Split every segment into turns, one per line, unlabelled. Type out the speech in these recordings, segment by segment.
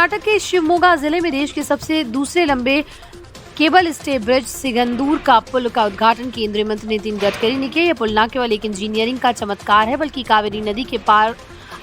कर्नाटक के शिवमोगा जिले में देश के सबसे दूसरे लंबे केबल स्टे ब्रिज सिगंदूर का पुल का उद्घाटन केंद्रीय मंत्री नितिन गडकरी ने किया। यह पुल न केवल एक इंजीनियरिंग का चमत्कार है बल्कि कावेरी नदी के पार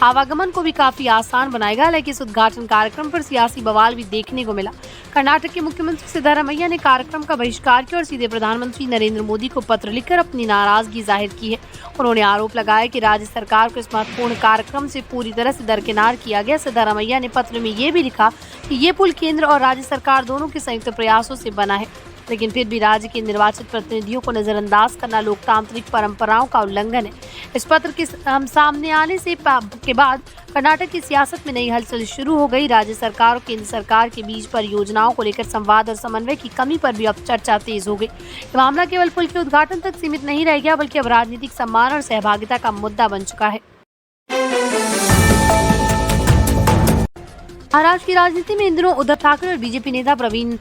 आवागमन को भी काफी आसान बनाएगा। हालांकि इस उद्घाटन कार्यक्रम पर सियासी बवाल भी देखने को मिला। कर्नाटक के मुख्यमंत्री सिद्धारमैया ने कार्यक्रम का बहिष्कार किया और सीधे प्रधानमंत्री नरेंद्र मोदी को पत्र लिखकर अपनी नाराजगी जाहिर की है। उन्होंने आरोप लगाया कि राज्य सरकार को इस महत्वपूर्ण कार्यक्रम से पूरी तरह से दरकिनार किया गया। सिद्धारमैया ने पत्र में ये भी लिखा कि ये पुल केंद्र और राज्य सरकार दोनों के संयुक्त प्रयासों से बना है, लेकिन फिर भी राज्य के निर्वाचित प्रतिनिधियों को नजरअंदाज करना लोकतांत्रिक परंपराओं का उल्लंघन है। इस पत्र के सामने आने के बाद कर्नाटक की सियासत में नई हलचल शुरू हो गई। राज्य सरकार और केंद्र सरकार के बीच परियोजनाओं को लेकर संवाद और समन्वय की कमी पर भी अब चर्चा तेज हो गई। मामला केवल पुल के उद्घाटन तक सीमित नहीं रह गया बल्कि अब राजनीतिक सम्मान और सहभागिता का मुद्दा बन चुका है। महाराष्ट्र की राजनीति में इन दिनों उद्धव ठाकरे और बीजेपी नेता प्रवीण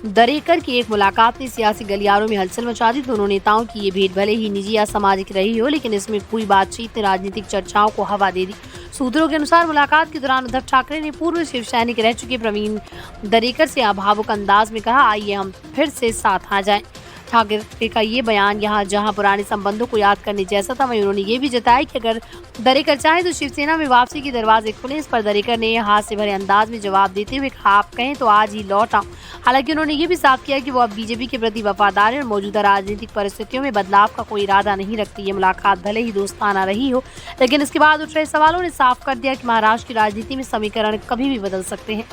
दरेकर की एक मुलाकात ने सियासी गलियारों में हलचल मचा दी। दोनों नेताओं की ये भेंट भले ही निजी या सामाजिक रही हो, लेकिन इसमें पूरी बातचीत ने राजनीतिक चर्चाओं को हवा दे दी। सूत्रों के अनुसार मुलाकात के दौरान उद्धव ठाकरे ने पूर्व शिव सैनिक रह चुके प्रवीण दरेकर से भावुक अंदाज में कहा, आइए हम फिर से साथ आ जाएं। ठाकरे का ये बयान जहां पुराने संबंधों को याद करने जैसा था, वहीं उन्होंने ये भी जताया कि अगर दरेकर चाहे तो शिवसेना में वापसी के दरवाजे खुले। इस पर दरेकर ने हाथ से भरे अंदाज में जवाब देते हुए कहा, आप कहें तो आज ही लौट आऊं। हालांकि उन्होंने ये भी साफ किया कि वो अब बीजेपी के प्रति वफादार है और मौजूदा राजनीतिक परिस्थितियों में बदलाव का कोई इरादा नहीं रखती। ये मुलाकात भले ही दोस्ताना रही हो, लेकिन इसके बाद उठ रहे सवालों ने साफ कर दिया कि महाराष्ट्र की राजनीति में समीकरण कभी भी बदल सकते हैं।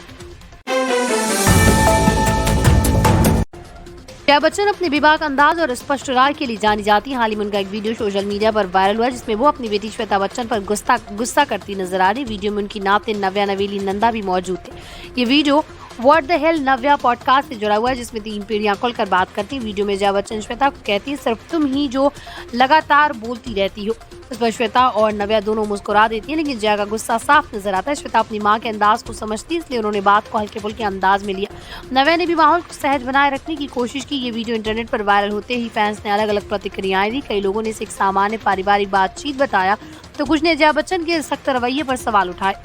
जया बच्चन अपने बेबाक अंदाज और स्पष्ट राय के लिए जानी जाती हैं। हाल ही में उनका एक वीडियो सोशल मीडिया पर वायरल हुआ जिसमें वो अपनी बेटी श्वेता बच्चन पर गुस्सा करती नजर आ रही। वीडियो में उनकी नातिन नव्या नवेली नंदा भी मौजूद थे। ये video what the hell Navya podcast से जुड़ा हुआ है जिसमें 3 पीढ़ियां खुलकर बात करती हैं। वीडियो में जया बच्चन श्वेता को कहती है, सिर्फ तुम ही जो लगातार बोलती रहती हो। इस पर श्वेता और नव्या दोनों मुस्कुरा देती हैं, लेकिन जया का गुस्सा साफ नजर आता है। श्वेता अपनी मां के अंदाज को समझती है, इसलिए उन्होंने बात को हल्के फुल्के अंदाज में लिया। नव्या ने भी माहौल को सहज बनाए रखने की कोशिश की। ये वीडियो इंटरनेट पर वायरल होते ही फैंस ने अलग अलग प्रतिक्रियाएं दी। कई लोगों ने इसे एक सामान्य पारिवारिक बातचीत बताया तो कुछ ने जया बच्चन के सख्त रवैये पर सवाल उठाए।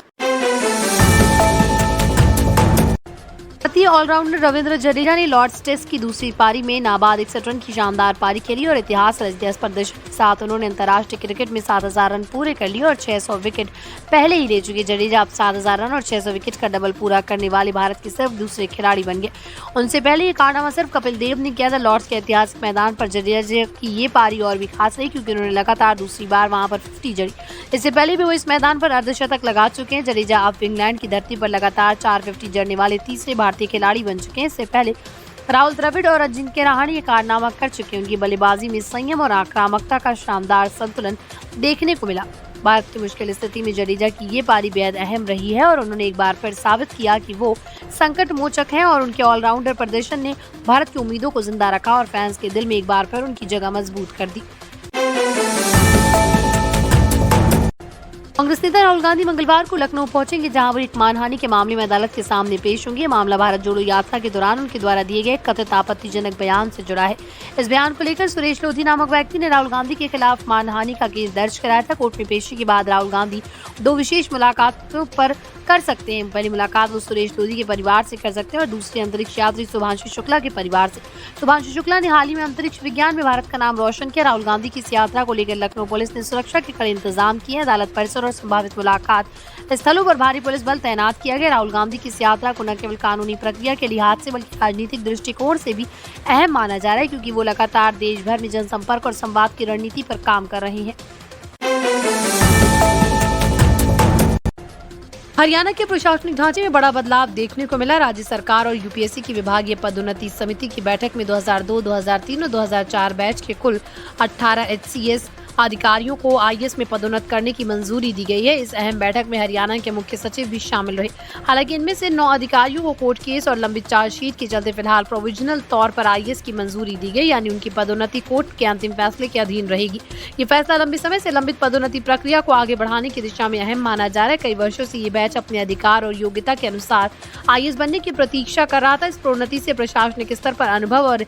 भारतीय ऑलराउंडर रविंद्र जडेजा ने लॉर्ड्स टेस्ट की दूसरी पारी में नाबाद 61 रन की शानदार पारी खेली और इतिहास रच दिया। इस प्रदर्शन के साथ उन्होंने अंतर्राष्ट्रीय क्रिकेट में 7000 रन पूरे कर लिए और 600 विकेट पहले ही ले चुके जडेजा अब 7000 रन और 600 विकेट का डबल पूरा करने वाले भारत के सिर्फ दूसरे खिलाड़ी बन गए। उनसे पहले ये कारनामा सिर्फ कपिल देव ने किया था। लॉर्ड्स के ऐतिहासिक मैदान पर जडेजा की ये पारी और भी खास रही क्योंकि उन्होंने लगातार दूसरी बार वहां पर 50 जड़ी। इससे पहले भी वो इस मैदान पर अर्धशतक लगा चुके हैं। जडेजा अब इंग्लैंड की धरती पर लगातार 4 50 जड़ने वाले तीसरे भारतीय खिलाड़ी बन चुके हैं। इससे पहले राहुल द्रविड़ और अजिंक्य रहाणे ये कारनामा कर चुके हैं। उनकी बल्लेबाजी में संयम और आक्रामकता का शानदार संतुलन देखने को मिला। भारत की मुश्किल स्थिति में जडेजा की ये पारी बेहद अहम रही है और उन्होंने एक बार फिर साबित किया कि वो संकट मोचक हैं और उनके ऑलराउंडर प्रदर्शन ने भारत की उम्मीदों को जिंदा रखा और फैंस के दिल में एक बार फिर उनकी जगह मजबूत कर दी। कांग्रेस नेता राहुल गांधी मंगलवार को लखनऊ पहुंचेंगे, जहां वो एक मानहानि के मामले में अदालत के सामने पेश होंगे। मामला भारत जोड़ो यात्रा के दौरान उनके द्वारा दिए गए कथित आपत्तिजनक बयान से जुड़ा है। इस बयान को लेकर सुरेश लोधी नामक व्यक्ति ने राहुल गांधी के खिलाफ मानहानि का केस दर्ज कराया था। कोर्ट में पेशी के बाद राहुल गांधी 2 विशेष मुलाकातों पर कर सकते हैं। पहली मुलाकात वो सुरेश लोधी के परिवार से कर सकते हैं और दूसरी अंतरिक्ष यात्री शुभांशु शुक्ला के परिवार से। शुभांशु शुक्ला ने हाल ही में अंतरिक्ष विज्ञान में भारत का नाम रोशन किया। राहुल गांधी की इस यात्रा को लेकर लखनऊ पुलिस ने सुरक्षा के कड़े इंतजाम किए। अदालत परिसर और संभावित मुलाकात स्थलों पर भारी पुलिस बल तैनात किया गया। राहुल गांधी की इस यात्रा को न केवल कानूनी प्रक्रिया के लिहाज से बल्कि राजनीतिक दृष्टिकोण से भी अहम माना जा रहा है क्योंकि वो लगातार देश भर में जनसंपर्क और संवाद की रणनीति पर काम कर रहे हैं। हरियाणा के प्रशासनिक ढांचे में बड़ा बदलाव देखने को मिला। राज्य सरकार और यूपीएससी की विभागीय पदोन्नति समिति की बैठक में 2002, 2003 और 2004 बैच के कुल 18 HCS अधिकारियों को आईएएस में पदोन्नत करने की मंजूरी दी गई है। इस अहम बैठक में हरियाणा के मुख्य सचिव भी शामिल रहे। हालांकि इनमें से 9 अधिकारियों को कोर्ट केस और लंबित चार्जशीट के चलते फिलहाल प्रोविजनल तौर पर आईएएस की मंजूरी दी गई, यानी उनकी पदोन्नति कोर्ट के अंतिम फैसले के अधीन रहेगी। ये फैसला लंबे समय से लंबित पदोन्नति प्रक्रिया को आगे बढ़ाने की दिशा में अहम माना जा रहा है। कई वर्षों से ये बैच अपने अधिकार और योग्यता के अनुसार आईएएस बनने की प्रतीक्षा कर रहा था। इस प्रोन्नति से प्रशासनिक स्तर पर अनुभव और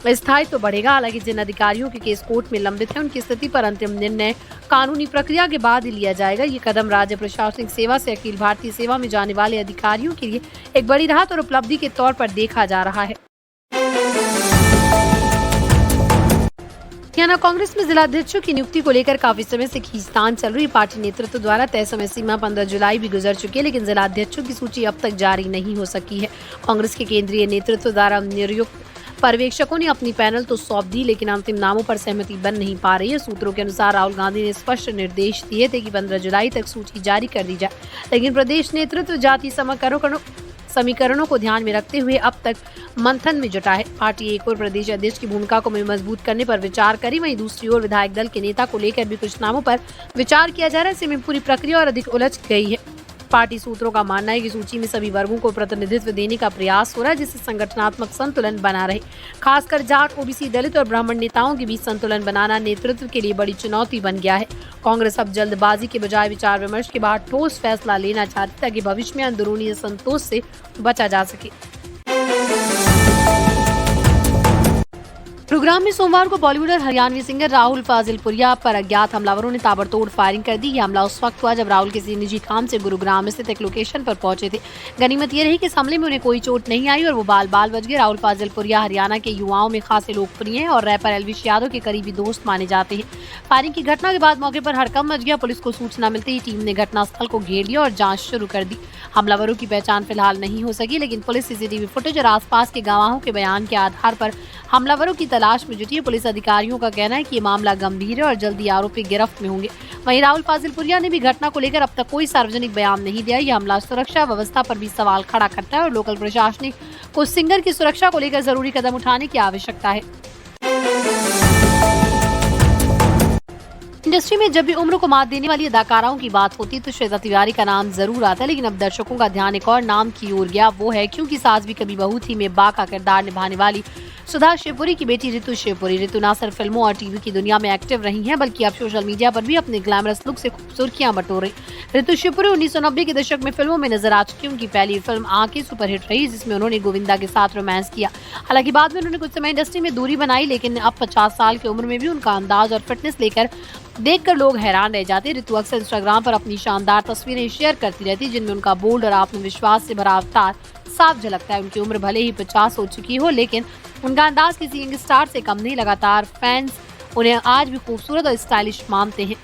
स्थायित्व बढ़ेगा। हालांकि जिन अधिकारियों के केस कोर्ट में लंबित है उनकी स्थिति पर अंतिम निर्णय कानूनी प्रक्रिया के बाद ही लिया जाएगा। ये कदम राज्य प्रशासनिक सेवा से अखिल भारतीय सेवा में जाने वाले अधिकारियों के लिए एक बड़ी राहत और उपलब्धि के तौर पर देखा जा रहा है। हरियाणा कांग्रेस में जिलाध्यक्षों की नियुक्ति को लेकर काफी समय से खींचतान चल रही। पार्टी नेतृत्व द्वारा तय समय सीमा 15 जुलाई भी गुजर चुकी है, लेकिन जिलाध्यक्षों की सूची अब तक जारी नहीं हो सकी है। कांग्रेस के केंद्रीय नेतृत्व द्वारा नियुक्त पर्यवेक्षकों ने अपनी पैनल तो सौंप दी, लेकिन अंतिम नामों पर सहमति बन नहीं पा रही है। सूत्रों के अनुसार राहुल गांधी ने स्पष्ट निर्देश दिए थे कि 15 जुलाई तक सूची जारी कर दी जाए, लेकिन प्रदेश नेतृत्व जाति समीकरणों को ध्यान में रखते हुए अब तक मंथन में जुटा है। पार्टी एक और प्रदेश अध्यक्ष की भूमिका को मजबूत करने पर विचार करी, वहीं दूसरी ओर विधायक दल के नेता को लेकर भी कुछ नामों पर विचार किया जा रहा है। ऐसे में पूरी प्रक्रिया और अधिक उलझ गई है। पार्टी सूत्रों का मानना है कि सूची में सभी वर्गों को प्रतिनिधित्व देने का प्रयास हो रहा है, जिससे संगठनात्मक संतुलन बना रहे। खासकर जाट, ओबीसी, दलित और ब्राह्मण नेताओं के बीच संतुलन बनाना नेतृत्व के लिए बड़ी चुनौती बन गया है। कांग्रेस अब जल्दबाजी के बजाय विचार विमर्श के बाद ठोस फैसला लेना चाहती है, ताकि भविष्य में अंदरूनी असंतोष से बचा जा सके। गुरुग्राम में सोमवार को बॉलीवुड और हरियाणवी सिंगर राहुल फाजिलपुरिया पर अज्ञात हमलावरों ने ताबड़तोड़ फायरिंग कर दी। यह हमला उस वक्त हुआ जब राहुल किसी निजी काम से गुरुग्राम स्थित एक लोकेशन पर पहुंचे थे। गनीमत ये रही कि इस हमले में उन्हें कोई चोट नहीं आई और वो बाल बच गए। राहुल फाजिलपुरिया हरियाणा के युवाओं में खासे लोकप्रिय हैं और रैपर एल्विश यादव के करीबी दोस्त माने जाते हैं। फायरिंग की घटना के बाद मौके पर हड़कंप मच गया। पुलिस को सूचना मिलते ही टीम ने घटनास्थल को घेर लिया और जाँच शुरू कर दी। हमलावरों की पहचान फिलहाल नहीं हो सकी, लेकिन पुलिस सीसीटीवी फुटेज और आसपास के गवाहों के बयान के आधार पर हमलावरों की तलाश में जुटी है। पुलिस अधिकारियों का कहना है कि ये मामला गंभीर है और जल्दी आरोपी गिरफ्त में होंगे। वहीं राहुल फाजिलपुरिया ने भी घटना को लेकर अब तक कोई सार्वजनिक बयान नहीं दिया। यह हमला सुरक्षा व्यवस्था पर भी सवाल खड़ा करता है और लोकल प्रशासन को सिंगर की सुरक्षा को लेकर जरूरी कदम उठाने की आवश्यकता है। इंडस्ट्री में जब भी उम्र को मात देने वाली अदाकाराओं की बात होती है तो श्वेता तिवारी का नाम जरूर आता है, लेकिन अब दर्शकों का ध्यान एक और नाम की ओर गया। वो है क्योंकि सास भी कभी बहू थी में बा का किरदार निभाने वाली सुधा शिवपुरी की बेटी ऋतु शिवपुरी। ऋतु न सिर्फ फिल्मों और टीवी की दुनिया में एक्टिव रही हैं, बल्कि अब सोशल मीडिया पर भी अपने ग्लैमरस लुक से खूब सुर्खियां बटोर रही। ऋतु शिवपुरी 1990 के दशक में फिल्मों में नजर आ चुकी। उनकी पहली फिल्म आंखें सुपरहिट रही, जिसमें उन्होंने गोविंदा के साथ रोमांस किया। हालांकि बाद में उन्होंने कुछ समय इंडस्ट्री में दूरी बनाई, लेकिन अब 50 साल की उम्र में भी उनका अंदाज और फिटनेस देखकर लोग हैरान रह जाते। ऋतु अक्सर इंस्टाग्राम पर अपनी शानदार तस्वीरें शेयर करती रहती, जिनमें उनका बोल्ड और आत्मविश्वास से भरा अवतार साफ झलकता है। उनकी उम्र भले ही 50 हो चुकी हो, लेकिन उनका अंदाज किसी यंग स्टार से कम नहीं। लगातार फैंस उन्हें आज भी खूबसूरत और स्टाइलिश मानते हैं।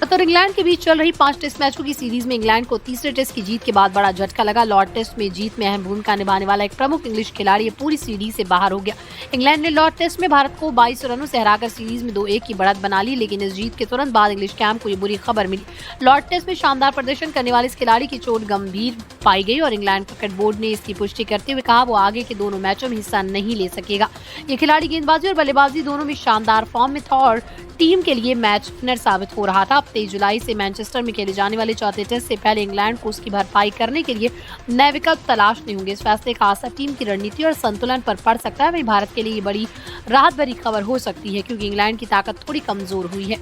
भारत और इंग्लैंड के बीच चल रही 5 टेस्ट मैचों की सीरीज में इंग्लैंड को तीसरे टेस्ट की जीत के बाद बड़ा झटका लगा। लॉर्ड टेस्ट में जीत में अहम भूमिका निभाने वाला एक प्रमुख इंग्लिश खिलाड़ी पूरी सीरीज से बाहर हो गया। इंग्लैंड ने लॉर्ड टेस्ट में भारत को 22 रनों से हराकर सीरीज में 2-1 की बढ़त बना ली, लेकिन इस जीत के तुरंत बाद इंग्लिश कैंप को ये बुरी खबर मिली। लॉर्ड टेस्ट में शानदार प्रदर्शन करने वाले इस खिलाड़ी की चोट गंभीर पाई गई और इंग्लैंड क्रिकेट बोर्ड ने इसकी पुष्टि करते हुए कहा वो आगे के दोनों मैचों में हिस्सा नहीं ले सकेगा। ये खिलाड़ी गेंदबाजी और बल्लेबाजी दोनों में शानदार फॉर्म में था और टीम के लिए मैच विनर साबित हो रहा था। अब 23 जुलाई से मैनचेस्टर में खेले जाने वाले चौथे टेस्ट से पहले इंग्लैंड को उसकी भरपाई करने के लिए नए विकल्प तलाशने होंगे। इस फैसले का असर टीम की रणनीति और संतुलन पर पड़ सकता है। वहीं भारत के लिए ये बड़ी राहत भरी खबर हो सकती है, क्योंकि इंग्लैंड की ताकत थोड़ी कमजोर हुई है।